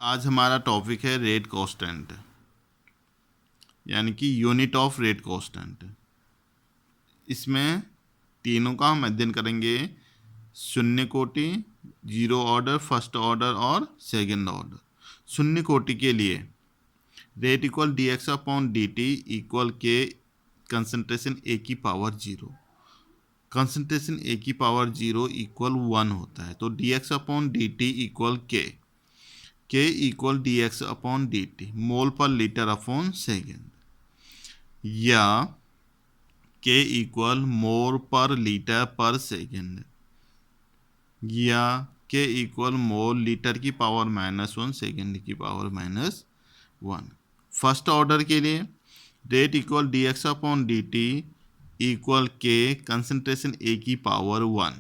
आज हमारा टॉपिक है रेट कांस्टेंट, यानी कि यूनिट ऑफ रेट कांस्टेंट। इसमें तीनों का हम अध्ययन करेंगे: शून्य कोटि, जीरो ऑर्डर, फर्स्ट ऑर्डर और सेकंड ऑर्डर। शून्य कोटि के लिए rate equal D X upon D T equal के कंसंट्रेशन ए की पावर जीरो। कंसंट्रेशन ए की पावर जीरो इक्वल 1 होता है, तो D X upon D T equal K equal D X upon D T mole per litre upon second, या के equal मोल per litre पर second, या के इक्वल मोल लीटर की पावर -1 सेकेंड की पावर -1। फर्स्ट ऑर्डर के लिए rate equal D X upon D T equal के कंसंट्रेशन ए की power 1।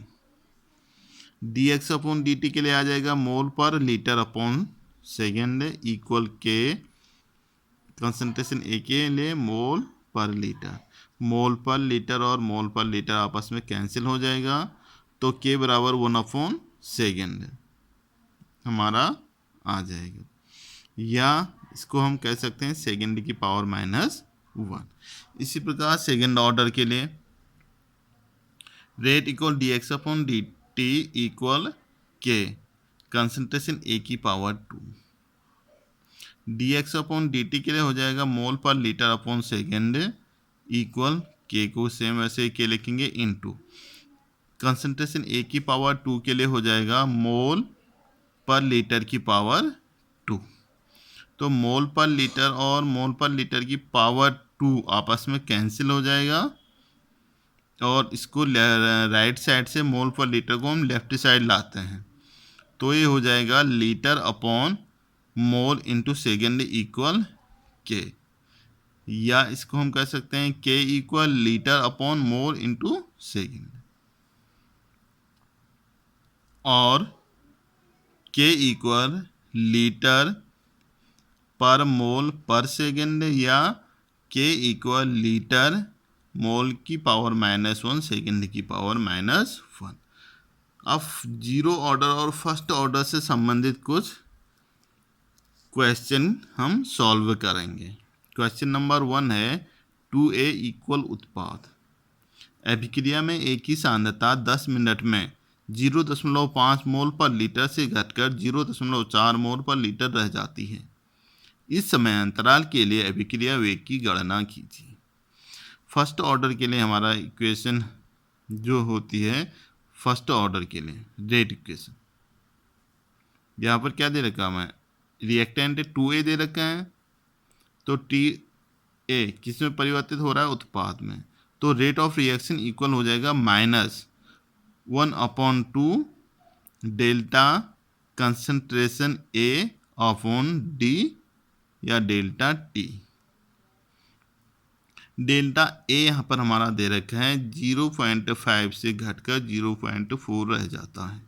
D X upon D T के लिए आ जाएगा मोल per litre upon second equal के कंसंट्रेशन ए के लिए मोल पर लीटर। मोल पर लीटर और मोल पर लीटर आपस में कैंसिल हो जाएगा, तो के बराबर 1 अपॉन सेकेंड हमारा आ जाएगा, या इसको हम कह सकते हैं सेकेंड की पावर -1। इसी प्रकार सेकेंड ऑर्डर के लिए rate equal D X upon D T equal के कंसंट्रेशन ए की power 2। D X upon D T के लिए हो जाएगा मोल per litre upon second equal के को सेम वैसे के लिखेंगे इनटू कंसंट्रेशन ए की पावर 2 के लिए हो जाएगा मोल पर लीटर की पावर 2। तो मोल पर लीटर और मोल पर लीटर की पावर 2 आपस में कैंसिल हो जाएगा, और इसको राइट साइड से मोल पर लीटर को हम लेफ्ट साइड लाते हैं, तो ये हो जाएगा litre upon mole into second equal के, या इसको हम कह सकते हैं के equal litre upon mole into second, और के इक्वल लीटर पर मोल पर सेकेंड, या के इक्वल लीटर मोल की पावर -1 सेकेंड की पावर -1। अब जीरो ऑर्डर और फर्स्ट ऑर्डर से संबंधित कुछ क्वेश्चन हम सॉल्व करेंगे। क्वेश्चन नंबर 1 है 2A इक्वल उत्पाद। अभिक्रिया में ए की सांद्रता 10 मिनट में 0.5 मोल पर लीटर से घटकर 0.4 मोल पर लीटर रह जाती है। इस समय अंतराल के लिए अभिक्रिया वेग की गणना कीजिए। फर्स्ट ऑर्डर के लिए हमारा इक्वेशन जो होती है, फर्स्ट ऑर्डर के लिए रेट इक्वेशन, यहाँ पर क्या दे रखा है, रिएक्टेंट 2A दे रखा है, तो टी ए किस में परिवर्तित हो रहा है, उत्पाद में, तो रेट ऑफ रिएक्शन इक्वल हो जाएगा -1/2 डेल्टा कंसंट्रेशन ए अपॉन डी, या डेल्टा टी। डेल्टा ए यहाँ पर हमारा दे रखा है 0.5 से घटकर 0.4 रह जाता है,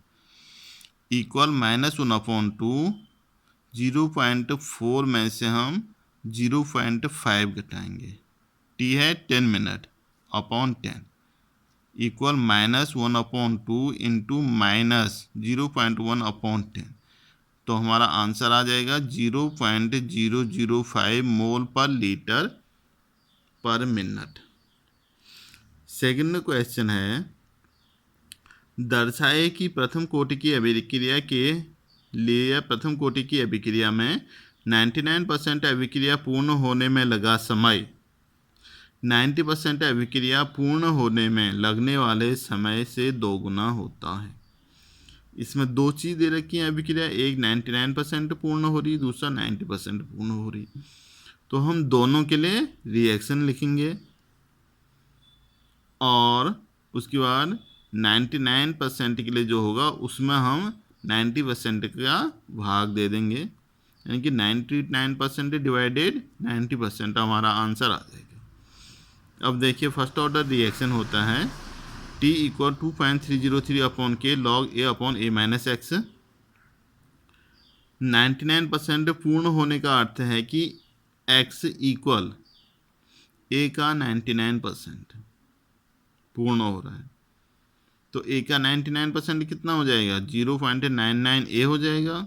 इक्वल -1/2 0.4 में से हम 0.5 घटाएंगे, टी है 10 मिनट अपॉन 10 इक्वल -1/2 इंटू -0.1/10, तो हमारा आंसर आ जाएगा 0.005 मोल पर लीटर पर मिनट। सेकंड क्वेश्चन है, दर्शाए कि प्रथम कोटि की अभिक्रिया के लिए प्रथम कोटि की अभिक्रिया में 99% अभिक्रिया पूर्ण होने में लगा समय 90% अभिक्रिया पूर्ण होने में लगने वाले समय से दोगुना होता है। इसमें दो चीज़ दे रखी हैं अभिक्रिया, एक 99% पूर्ण हो रही, दूसरा 90% पूर्ण हो रही, तो हम दोनों के लिए रिएक्शन लिखेंगे, और उसके बाद 99% के लिए जो होगा उसमें हम 90% का भाग दे देंगे, यानी कि 99% डिवाइडेड 90% हमारा आंसर आ जाएगा। अब देखिए फर्स्ट ऑर्डर रिएक्शन होता है T इक्वल 2.303 अपॉन के लॉग ए अपॉन ए माइनस एक्स। 99% पूर्ण होने का अर्थ है कि x इक्वल ए का 99% पूर्ण हो रहा है, तो ए का 99% कितना हो जाएगा, 0.99 ए हो जाएगा,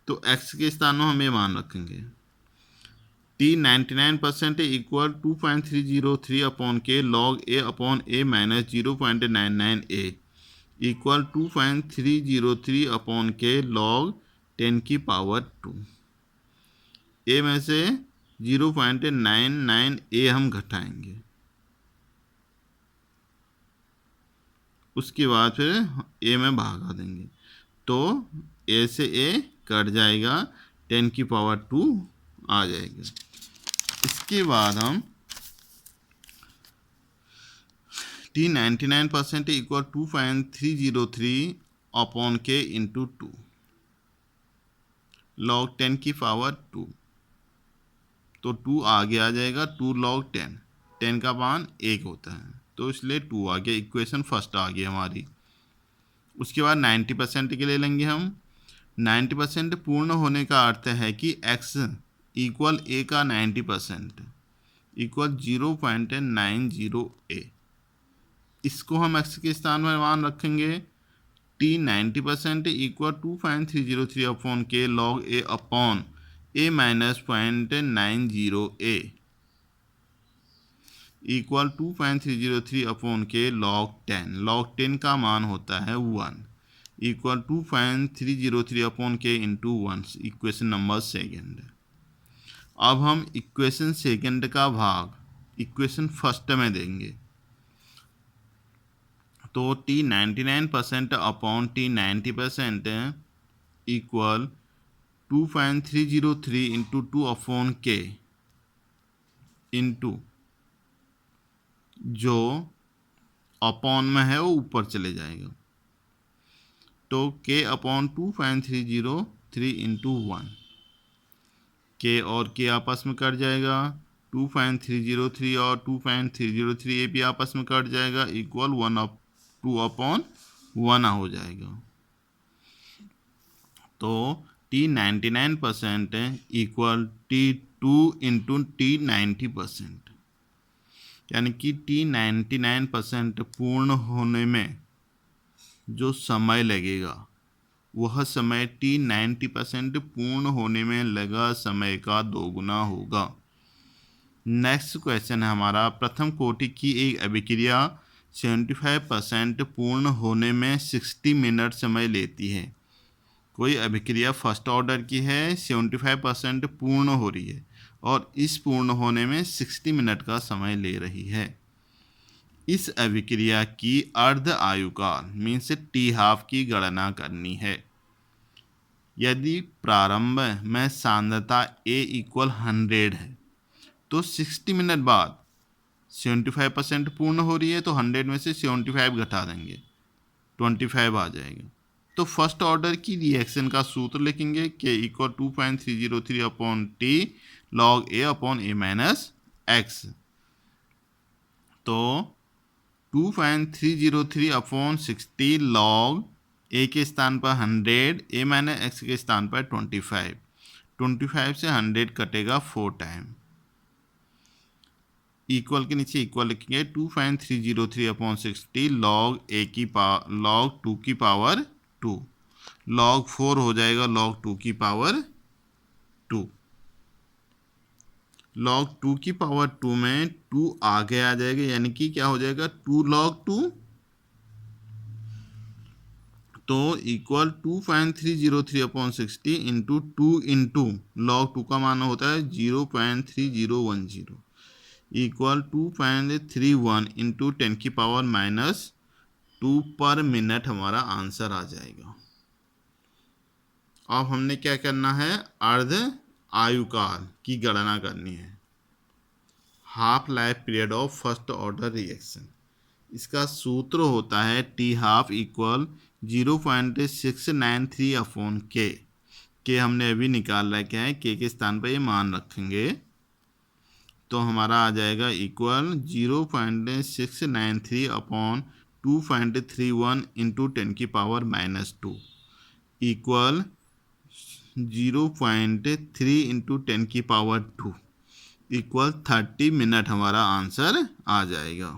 तो तो x के स्थान में हम ये मान रखेंगे t 99% इक्वल 2.303 अपॉन के log a upon a minus 0.99 a equal 2.303 upon के लॉग 10 की पावर 2। a में से 0.99 a हम घटाएंगे, उसके बाद फिर a में भागा देंगे, तो a से a कट जाएगा, 10 की पावर 2 आ जाएगा। इसके बाद हम t 99% इक्वल 2.303 अपॉन के इंटू 2 लॉग 10 की पावर 2, तो 2 आगे आ जाएगा, 2 लॉग 10, 10 का मान 1 होता है, तो इसलिए 2 आ गया, इक्वेशन फर्स्ट आ गई हमारी। उसके बाद 90% के ले लेंगे हम। 90% पूर्ण होने का अर्थ है कि x इक्वल a का 90% इक्वल 0.90 a। इसको हम x के स्थान में मान रखेंगे t 90% इक्वल 2.303 अपॉन के log a upon a minus 0.90 a equal 2.303 upon के लॉग 10। लॉग 10 का मान होता है 1 इक्वल 2.303 अपॉन के इंटू 1, इक्वेशन नंबर सेकेंड। अब हम इक्वेशन सेकेंड का भाग इक्वेशन फर्स्ट में देंगे, तो t 99% upon t 90% equal 2.303 into 2 upon के इंटू जो अपॉन में है वो ऊपर चले जाएगा, तो k अपॉन 2.303 इंटू 1, के और के आपस में कट जाएगा, 2.303 और 2.303 ये भी आपस में कट जाएगा, इक्वल 2 अपॉन 1 हो जाएगा। तो t 99% equal t2 into t 90%, यानी कि t 99% पूर्ण होने में जो समय लगेगा वह समय t 90% पूर्ण होने में लगा समय का 2 गुना होगा। नेक्स्ट क्वेश्चन है हमारा, प्रथम कोटि की एक अभिक्रिया 75% पूर्ण होने में 60 मिनट समय लेती है। कोई अभिक्रिया फर्स्ट ऑर्डर की है, 75% पूर्ण हो रही है और इस पूर्ण होने में 60 मिनट का समय ले रही है। इस अभिक्रिया की अर्ध आयुकाल मीन्स टी हाफ की गणना करनी है। यदि प्रारंभ में सांद्रता A इक्वल 100 है, तो 60 मिनट बाद 75% पूर्ण हो रही है, तो 100 में से 75 घटा देंगे, 25 आ जाएगा। तो फर्स्ट ऑर्डर की रिएक्शन का सूत्र लिखेंगे, k equal 2.303 upon T log a upon a minus x. तो 2.303 अपॉन 60 लॉग a के स्थान पर 100, a माइनस एक्स के स्थान पर 25, 25 से 100 कटेगा 4 टाइम, इक्वल के नीचे इक्वल लिखेंगे 2.303 अपॉन 60 लॉग a की लॉग 2 की पावर 2, लॉग 4 हो जाएगा लॉग 2 की पावर 2। लॉग 2 की पावर 2 में 2 आगे आ जाएगा, यानी कि क्या हो जाएगा 2 लॉग 2, तो equal 2.303 upon 60 into 2 into log 2 का मान होता है 0.3010 इक्वल 2.31 इंटू 10 की पावर माइनस 2 पर मिनट हमारा आंसर आ जाएगा। अब हमने क्या करना है, अर्ध आयुकाल की गणना करनी है, half life period of first order reaction. इसका सूत्र होता है टी हाफ इक्वल 0.693 अपॉन के हमने अभी निकाल रखा है, के स्थान पर ये मान रखेंगे, तो हमारा आ जाएगा इक्वल 0.693 अपॉन 2.31 इंटू 10 की पावर माइनस 2 इक्वल 0.3 इंटू 10 की पावर 2 इक्वल 30 मिनट हमारा आंसर आ जाएगा।